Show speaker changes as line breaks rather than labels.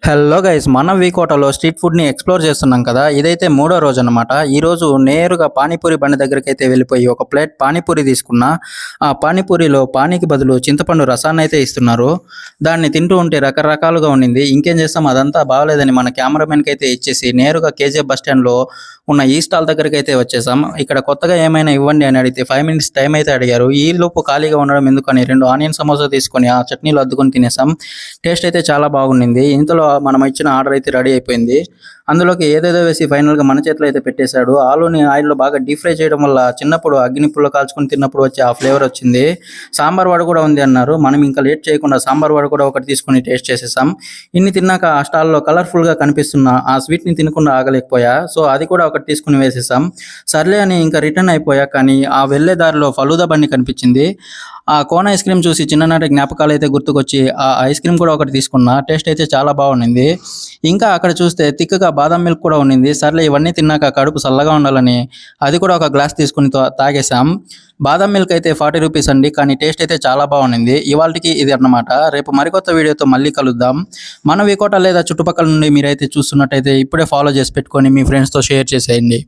Hello guys, మన వీకోటలో street ఫుడ్ని explore చేస్తున్నాం కదా. ఇదైతే మూడో రోజు అనమాట. ఈరోజు నేరుగా పానీపూరి బండి దగ్గరికి అయితే వెళ్ళిపోయి ఒక ప్లేట్ పానీపూరి తీసుకున్నా. ఆ పానీపూరిలో పానీకి బదులు చింతపండు రసాన్ని అయితే ఇస్తున్నారు. దాన్ని తింటూ ఉంటే రకరకాలుగా ఉండింది. ఇంకేం చేస్తాం, అదంతా బాగలేదని మన కెమెరామెన్కి అయితే ఇచ్చేసి నేరుగా కేజీఎఫ్ బస్ స్టాండ్లో ఉన్న ఈ స్టాల్ దగ్గరికి అయితే వచ్చేసాం. ఇక్కడ కొత్తగా ఏమైనా ఇవ్వండి అని అడిగితే 5 మినిట్స్ టైం అయితే అడిగారు. ఈ లోపు ఖాళీగా ఉండడం ఎందుకని 2 ఆనియన్ సమోసా తీసుకొని ఆ చట్నీలో అద్దుకొని తినేసాం. టేస్ట్ అయితే చాలా బాగుండింది. ఇంతలో మనం ఇచ్చిన ఆర్డర్ అయితే రెడీ అయిపోయింది. అందులోకి ఏదేదో వేసి ఫైనల్గా మన చేతిలో అయితే పెట్టేశాడు. ఆలూని ఆయిల్లో బాగా డీప్ ఫ్రై చేయడం వల్ల చిన్నప్పుడు అగ్గినిప్పుల్లో కాల్చుకొని తిన్నప్పుడు వచ్చే ఆ ఫ్లేవర్ వచ్చింది. సాంబార్ వడ కూడా ఉంది అన్నారు. మనం ఇంకా లేట్ చేయకుండా సాంబార్ వడ కూడా ఒకటి తీసుకొని టేస్ట్ చేసేసాం. ఇన్ని తిన్నాక ఆ స్టాల్లో కలర్ఫుల్గా కనిపిస్తున్న ఆ స్వీట్ని తినకుండా ఆగలేకపోయా. సో అది కూడా ఒకటి తీసుకుని వేసేసాం. సర్లే అని ఇంకా రిటర్న్ అయిపోయా. కానీ ఆ వెళ్ళే దారిలో ఫలూదా బండి కనిపించింది. ఆ కోన్ ఐస్ క్రీమ్ చూసి చిన్ననాటి జ్ఞాపకాలు అయితే గుర్తుకొచ్చి ఆ ఐస్ క్రీమ్ కూడా ఒకటి తీసుకున్నా. టేస్ట్ అయితే చాలా బాగుండింది. ఇంకా అక్కడ చూస్తే తిక్కగా బాదం మిల్క్ కూడా ఉండింది. సర్లే ఇవన్నీ తిన్నాక కడుపు చల్లగా ఉండాలని అది కూడా ఒక గ్లాస్ తీసుకుని తాగేసాం. బాదం మిల్క్ అయితే 40 రూపీస్ అండి, కానీ టేస్ట్ అయితే చాలా బాగుండింది. ఇవాళకి ఇది అన్నమాట. రేపు మరికొత్త వీడియోతో మళ్ళీ కలుద్దాం. మన వికోట లేదా చుట్టుపక్కల నుండి మీరైతే చూస్తున్నట్టయితే ఇప్పుడే ఫాలో చేసి పెట్టుకొని మీ ఫ్రెండ్స్తో షేర్ చేసేయండి.